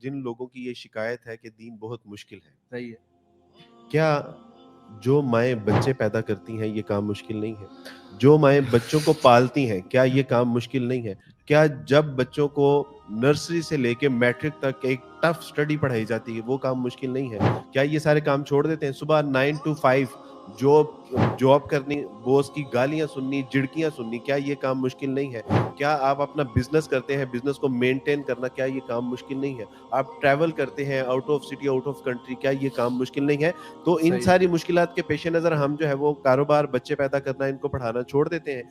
جن لوگوں کی یہ شکایت ہے کہ دین بہت مشکل ہے, صحیح ہے. کیا جو مائیں بچے پیدا کرتی ہیں یہ کام مشکل نہیں ہے؟ جو مائیں بچوں کو پالتی ہیں کیا یہ کام مشکل نہیں ہے؟ کیا جب بچوں کو نرسری سے لے کے میٹرک تک ایک ٹف سٹڈی پڑھائی جاتی ہے وہ کام مشکل نہیں ہے؟ کیا یہ سارے کام چھوڑ دیتے ہیں؟ صبح 9 to 5 جاب کرنی, بوس کی گالیاں سننی, جھڑکیاں سننی, کیا یہ کام مشکل نہیں ہے؟ کیا آپ اپنا بزنس کرتے ہیں, بزنس کو مینٹین کرنا, کیا یہ کام مشکل نہیں ہے؟ آپ ٹریول کرتے ہیں out of city, out of country, کیا یہ کام مشکل نہیں ہے؟ تو ان ساری مشکلات کے پیش نظر ہم جو ہے وہ کاروبار, بچے پیدا کرنا, ان کو پڑھانا چھوڑ دیتے ہیں.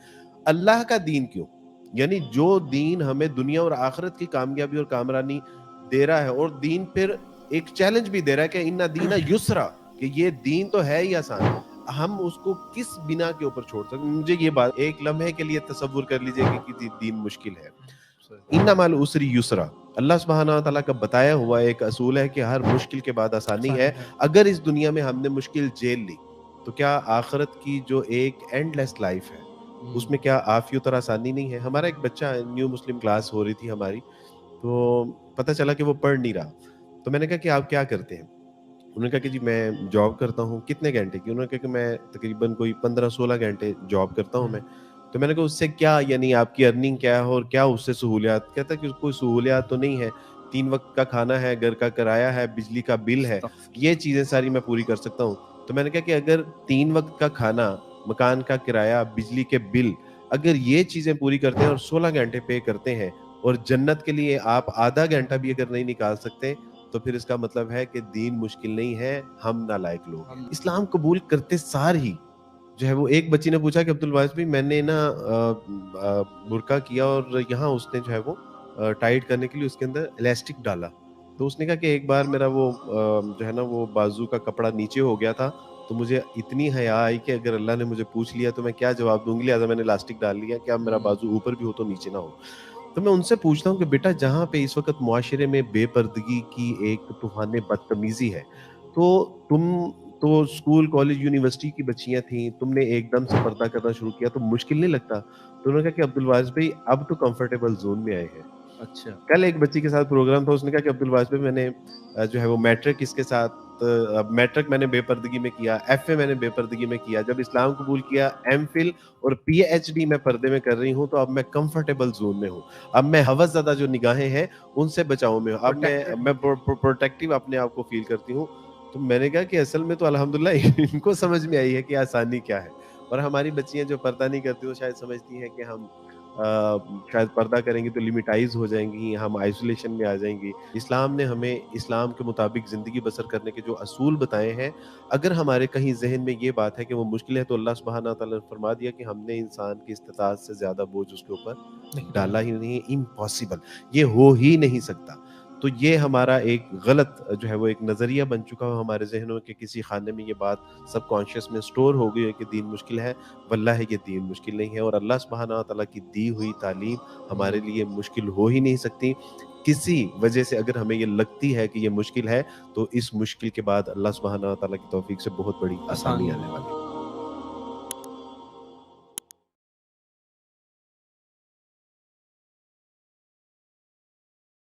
اللہ کا دین کیوں؟ یعنی جو دین ہمیں دنیا اور آخرت کی کامیابی اور کامرانی دے رہا ہے, اور دین پھر ایک چیلنج بھی دے رہا ہے کہ ان دین یسرا, کہ یہ دین تو ہے ہی آسان, ہم اس کو کس بنا کے اوپر چھوڑ سکتے؟ مجھے یہ بات ایک لمحے کے لیے تصور کر لیجئے کہ دین مشکل ہے. ان مع العسر یسرا, اللہ سبحانہ و تعالیٰ کا بتایا ہوا ایک اصول ہے کہ ہر مشکل کے بعد آسانی ہے. اگر اس دنیا میں ہم نے مشکل جھیل لی تو کیا آخرت کی جو ایک اینڈ لیس لائف ہے اس میں کیا عافیت اور آسانی نہیں ہے؟ ہمارا ایک بچہ, نیو مسلم کلاس ہو رہی تھی ہماری, تو پتہ چلا کہ وہ پڑھ نہیں رہا. تو میں نے کہا کہ آپ کیا کرتے ہیں؟ انہوں نے کہا کہ جی میں جاب کرتا ہوں. کتنے گھنٹے کی؟ انہوں نے کہا کہ میں تقریباً کوئی 15-16 گھنٹے جاب کرتا ہوں میں. تو میں نے کہا اس سے کیا, یعنی آپ کی ارننگ کیا ہے اور کیا اس سے سہولیات؟ کہتا ہے کہ کوئی سہولیات تو نہیں ہے, 3 وقت کا کھانا ہے, گھر کا کرایہ ہے, بجلی کا بل ہے, یہ چیزیں ساری میں پوری کر سکتا ہوں. تو میں نے کہا کہ اگر 3 وقت کا کھانا, مکان کا کرایہ, بجلی کے بل, اگر یہ چیزیں پوری کرتے ہیں اور 16 گھنٹے پے کرتے ہیں, اور جنت کے لیے آپ آدھا گھنٹہ بھی اگر نہیں نکال سکتے, تو پھر اس کا مطلب ہے کہ دین مشکل نہیں ہے, ہم نالائق لوگ ہیں. اسلام قبول کرتے سار ہی جو ہے وہ, ایک بچی نے پوچھا کہ عبدالواس بھائی میں نے نا برقع کیا اور یہاں اس نے جو ہے وہ ٹائٹ کرنے کے لیے اس کے اندر الاسٹک ڈالا, تو اس نے کہا کہ ایک بار میرا وہ جو ہے نا وہ بازو کا کپڑا نیچے ہو گیا تھا, تو مجھے اتنی حیا آئی کہ اگر اللہ نے مجھے پوچھ لیا تو میں کیا جواب دوں گی, لہٰذا میں نے الاسٹک ڈال لیا کہ اب میرا بازو اوپر بھی ہو تو نیچے نہ ہو. تو میں ان سے پوچھتا ہوں کہ بیٹا جہاں پہ اس وقت معاشرے میں بے پردگی کی ایک طوفان بدتمیزی ہے, تو تم تو اسکول, کالج, یونیورسٹی کی بچیاں تھیں, تم نے ایک دم سے پردہ کرنا شروع کیا تو مشکل نہیں لگتا؟ تو انہوں نے کہا کہ عبدالواس بھائی اب تو کمفرٹیبل زون میں آئے ہیں. اچھا. کل ایک بچی کے ساتھ پروگرام تھا, اس نے کہا کہ عبدالواس بھائی میں نے جو ہے وہ میٹرک اس کے ساتھ, میٹرک میں نے بے پردگی میں کیا, ایف اے میں نے بے پردگی میں کیا, جب اسلام قبول کیا ایم فل اور پی ایچ ڈی میں پردے میں کر رہی ہوں, تو اب میں کمفرٹیبل زون میں ہوں, اب میں ہوس زدہ جو نگاہیں ہیں ان سے بچاؤ میں ہوں, اب میں پروٹیکٹیو اپنے آپ کو فیل کرتی ہوں. تو میں نے کہا کہ اصل میں تو الحمدللہ ان کو سمجھ میں آئی ہے کہ آسانی کیا ہے, اور ہماری بچیاں جو پردہ نہیں کرتی وہ شاید سمجھتی ہیں کہ ہم شاید پردہ کریں گی تو لیمیٹائز ہو جائیں گی, ہم آئسولیشن میں آ جائیں گی. اسلام نے ہمیں اسلام کے مطابق زندگی بسر کرنے کے جو اصول بتائے ہیں, اگر ہمارے کہیں ذہن میں یہ بات ہے کہ وہ مشکل ہے, تو اللہ سبحانہ تعالیٰ نے فرما دیا کہ ہم نے انسان کی استطاعت سے زیادہ بوجھ اس کے اوپر ڈالا ہی نہیں, امپاسبل, یہ ہو ہی نہیں سکتا. تو یہ ہمارا ایک غلط جو ہے وہ ایک نظریہ بن چکا ہو ہمارے ذہنوں کے کسی خانے میں, یہ بات سب کانشیس میں سٹور ہو گئی ہے کہ دین مشکل ہے. واللہ یہ دین مشکل نہیں ہے, اور اللہ سبحانہ تعالیٰ کی دی ہوئی تعلیم ہمارے لیے مشکل ہو ہی نہیں سکتی. کسی وجہ سے اگر ہمیں یہ لگتی ہے کہ یہ مشکل ہے, تو اس مشکل کے بعد اللہ سبحانہ تعالیٰ کی توفیق سے بہت بڑی آسانی آنے والی ہے.